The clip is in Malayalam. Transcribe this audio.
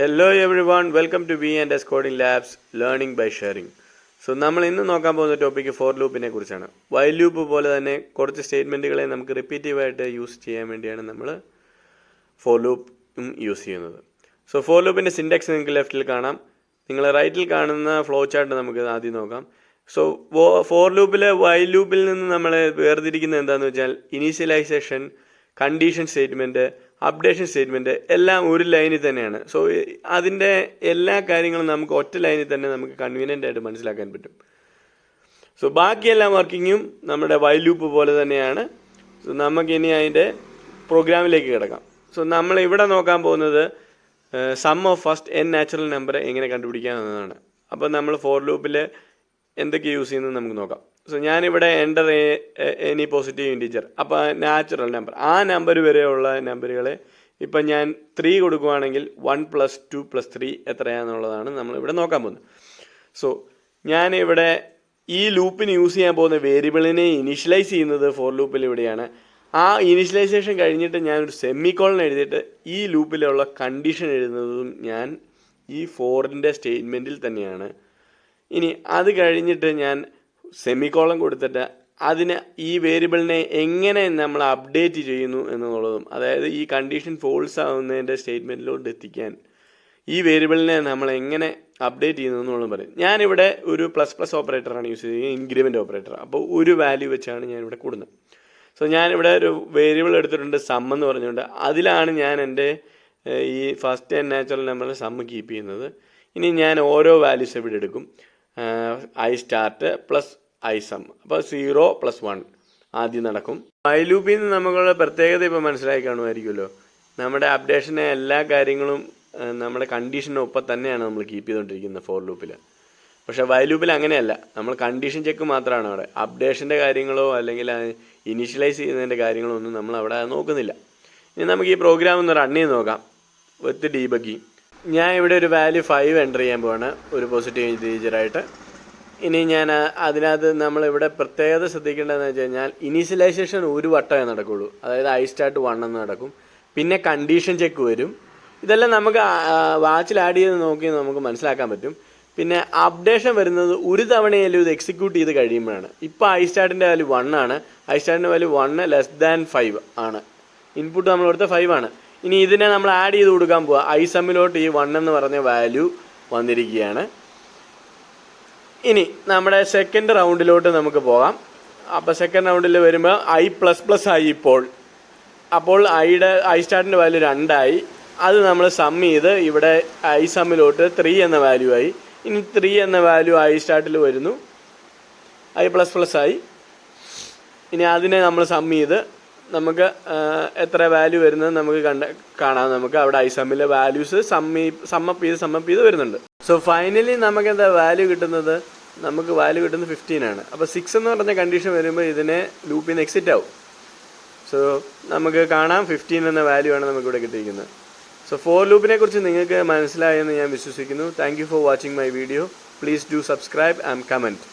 Hello everyone, welcome to V&S Coding Labs Learning by Sharing. So നമ്മൾ ഇന്ന് നോക്കാൻ പോകുന്ന ടോപ്പിക്ക് ഫോർ ലൂപ്പിനെ കുറിച്ചാണ്. വൈൽ ലൂപ്പ് പോലെ തന്നെ കുറച്ച് സ്റ്റേറ്റ്മെൻറ്റുകളെ നമുക്ക് റിപ്പീറ്റീവായിട്ട് യൂസ് ചെയ്യാൻ വേണ്ടിയാണ് നമ്മൾ ഫോർ ലൂപ്പും യൂസ് ചെയ്യുന്നത്. സോ ഫോർ ലൂപ്പിൻ്റെ സിൻടാക്സ് നിങ്ങൾക്ക് ലെഫ്റ്റിൽ കാണാം. നിങ്ങൾ റൈറ്റിൽ കാണുന്ന ഫ്ലോ ചാർട്ട് നമുക്ക് ആദ്യം നോക്കാം. സോ ഫോർ ലൂപ്പിലെ വൈൽ ലൂപ്പിൽ നിന്ന് നമ്മൾ വേർതിരിക്കുന്നത് എന്താണെന്ന് വെച്ചാൽ initialization, condition statement, updation statement എല്ലാം ഒരു ലൈനിൽ തന്നെയാണ്. സോ അതിൻ്റെ എല്ലാ കാര്യങ്ങളും നമുക്ക് ഒറ്റ ലൈനിൽ തന്നെ നമുക്ക് കൺവീനിയൻ്റ് ആയിട്ട് മനസ്സിലാക്കാൻ പറ്റും. സോ ബാക്കിയെല്ലാം വർക്കിങ്ങും നമ്മുടെ വൈൽ ലൂപ്പ് പോലെ തന്നെയാണ്. സോ നമുക്കിനി അതിൻ്റെ പ്രോഗ്രാമിലേക്ക് കിടക്കാം. സോ നമ്മൾ ഇവിടെ നോക്കാൻ പോകുന്നത് sum of first n natural number എങ്ങനെ കണ്ടുപിടിക്കാം എന്നതാണ്. അപ്പോൾ നമ്മൾ ഫോർ ലൂപ്പിൽ എന്തൊക്കെ യൂസ് ചെയ്യുന്നത് നമുക്ക് നോക്കാം. സോ ഞാനിവിടെ എൻ്റർ എനി പോസിറ്റീവ് ഇൻറ്റീജർ, അപ്പോൾ നാച്ചുറൽ നമ്പർ, ആ നമ്പർ വരെയുള്ള നമ്പറുകളെ ഇപ്പം ഞാൻ 3 കൊടുക്കുകയാണെങ്കിൽ 1 + 2 + 3 എത്രയാണെന്നുള്ളതാണ് നമ്മളിവിടെ നോക്കാൻ പോകുന്നത്. സോ ഞാനിവിടെ ഈ ലൂപ്പിന് യൂസ് ചെയ്യാൻ പോകുന്ന വേരിയബിളിനെ ഇനീഷ്യലൈസ് ചെയ്യുന്നത് ഫോർ ലൂപ്പിൽ ഇവിടെയാണ്. ആ ഇനീഷ്യലൈസേഷൻ കഴിഞ്ഞിട്ട് ഞാനൊരു സെമിക്കോളൻ എഴുതിയിട്ട് ഈ ലൂപ്പിലുള്ള കണ്ടീഷൻ എഴുതുന്നതും ഞാൻ ഈ ഫോറിൻ്റെ സ്റ്റേറ്റ്മെൻറ്റിൽ തന്നെയാണ്. ഇനി അത് കഴിഞ്ഞിട്ട് ഞാൻ സെമിക്കോളൻ കൊടുത്തിട്ട് അതിന് ഈ വേരിയബിളിനെ എങ്ങനെ നമ്മൾ അപ്ഡേറ്റ് ചെയ്യുന്നു എന്നുള്ളതും, അതായത് ഈ കണ്ടീഷൻ ഫോൾസ് ആവുന്നതിൻ്റെ സ്റ്റേറ്റ്മെൻറ്റിലോട്ട് എത്തിക്കാൻ ഈ വേരിയബിളിനെ നമ്മൾ എങ്ങനെ അപ്ഡേറ്റ് ചെയ്യുന്നു എന്നുള്ളതും പറയും. ഞാനിവിടെ ഒരു ++ ഓപ്പറേറ്ററാണ് യൂസ് ചെയ്യുന്നത്, ഇൻക്രിമെൻ്റ് ഓപ്പറേറ്റർ. അപ്പോൾ ഒരു വാല്യൂ വെച്ചാണ് ഞാനിവിടെ കൂടുന്നത്. സോ ഞാനിവിടെ ഒരു വേരിയബിൾ എടുത്തിട്ടുണ്ട് സം എന്ന് പറഞ്ഞുകൊണ്ട്, അതിലാണ് ഞാൻ എൻ്റെ ഈ ഫസ്റ്റ് n നാച്ചുറൽ നമ്പറിൽ സം കീപ്പ് ചെയ്യുന്നത്. ഇനി ഞാൻ ഓരോ വാല്യൂസ് ഇവിടെ എടുക്കും. I start plus I sum, അപ്പോൾ 0 + 1 ആദ്യം നടക്കും. വൈൽ ലൂപ്പിൽ നിന്ന് നമുക്കുള്ള പ്രത്യേകത ഇപ്പോൾ മനസ്സിലാക്കി കാണുമായിരിക്കുമല്ലോ. നമ്മുടെ അപ്ഡേഷനെ എല്ലാ കാര്യങ്ങളും നമ്മുടെ കണ്ടീഷനൊപ്പം തന്നെയാണ് നമ്മൾ കീപ്പ് ചെയ്തുകൊണ്ടിരിക്കുന്നത് ഫോർ ലൂപ്പിൽ. പക്ഷേ വൈൽ ലൂപ്പിൽ അങ്ങനെയല്ല, നമ്മൾ കണ്ടീഷൻ ചെക്ക് മാത്രമാണ് അവിടെ. അപ്ഡേഷൻ്റെ കാര്യങ്ങളോ അല്ലെങ്കിൽ ഇനീഷ്യലൈസ് ചെയ്യുന്നതിൻ്റെ കാര്യങ്ങളോ ഒന്നും നമ്മൾ അവിടെ നോക്കുന്നില്ല. ഇനി നമുക്ക് ഈ പ്രോഗ്രാം ഒന്ന് റൺ ചെയ്ത് നോക്കാം വിത്ത് ഡീബഗിങ്. ഞാൻ ഇവിടെ ഒരു വാല്യൂ 5 എൻ്റർ ചെയ്യാൻ പോവാണ് ഒരു പോസിറ്റീവ് ഇൻറ്റീജറായിട്ട്. ഇനി ഞാൻ അതിനകത്ത് നമ്മളിവിടെ പ്രത്യേകത ശ്രദ്ധിക്കേണ്ടതെന്ന് വെച്ച് കഴിഞ്ഞാൽ ഇനീഷ്യലൈസേഷൻ ഒരു വട്ടമേ നടക്കുള്ളൂ, അതായത് ഐ സ്റ്റാർട്ട് 1 എന്ന് നടക്കും. പിന്നെ കണ്ടീഷൻ ചെക്ക് വരും. ഇതെല്ലാം നമുക്ക് വാച്ചിൽ ആഡ് ചെയ്ത് നോക്കി നമുക്ക് മനസ്സിലാക്കാൻ പറ്റും. പിന്നെ അപ്ഡേഷൻ വരുന്നത് ഒരു തവണയെങ്കിലും ഇത് എക്സിക്യൂട്ട് ചെയ്ത് കഴിയുമ്പോഴാണ്. ഇപ്പോൾ ഐ സ്റ്റാർട്ടിൻ്റെ വാല്യൂ 1 ആണ്. ഐ സ്റ്റാർട്ടിൻ്റെ വാല്യൂ 1 < 5 ആണ്. ഇൻപുട്ട് നമ്മൾ കൊടുത്ത 5 ആണ്. ഇനി ഇതിനെ നമ്മൾ ആഡ് ചെയ്ത് കൊടുക്കാൻ പോവുക. ഐ സമ്മിലോട്ട് ഈ 1 എന്ന് പറഞ്ഞ വാല്യൂ വന്നിരിക്കുകയാണ്. ഇനി നമ്മുടെ സെക്കൻഡ് റൗണ്ടിലോട്ട് നമുക്ക് പോകാം. അപ്പോൾ സെക്കൻഡ് റൗണ്ടിൽ വരുമ്പോൾ I++ ആയി അപ്പോൾ ഐ സ്റ്റാർട്ടിൻ്റെ വാല്യൂ 2 ആയി. അത് നമ്മൾ സം ചെയ്ത് ഇവിടെ ഐ സമ്മിലോട്ട് 3 എന്ന വാല്യൂ ആയി. ഇനി 3 എന്ന വാല്യൂ ഐ സ്റ്റാർട്ടിൽ വരുന്നു, I++ ആയി. ഇനി അതിനെ നമ്മൾ സം ചെയ്ത് നമുക്ക് എത്ര വാല്യൂ വരുന്നത് നമുക്ക് കാണാം. നമുക്ക് അവിടെ ഐ സമ്മിലെ വാല്യൂസ് സമ്മപ്പ് ചെയ്ത് വരുന്നുണ്ട്. സോ ഫൈനലി നമുക്ക് എന്താ വാല്യൂ കിട്ടുന്നത്? നമുക്ക് വാല്യൂ കിട്ടുന്നത് 15 ആണ്. അപ്പോൾ 6 എന്ന് പറഞ്ഞ കണ്ടീഷൻ വരുമ്പോൾ ഇതിനെ ലൂപ്പിൽ നിന്ന് എക്സിറ്റ് ആവും. സോ നമുക്ക് കാണാം 15 എന്ന വാല്യൂ ആണ് നമുക്കിവിടെ കിട്ടിയിരിക്കുന്നത്. സോ ഫോർ ലൂപ്പിനെ കുറിച്ച് നിങ്ങൾക്ക് മനസ്സിലായെന്ന് ഞാൻ വിശ്വസിക്കുന്നു. Thank you for watching my video. Please do subscribe and comment.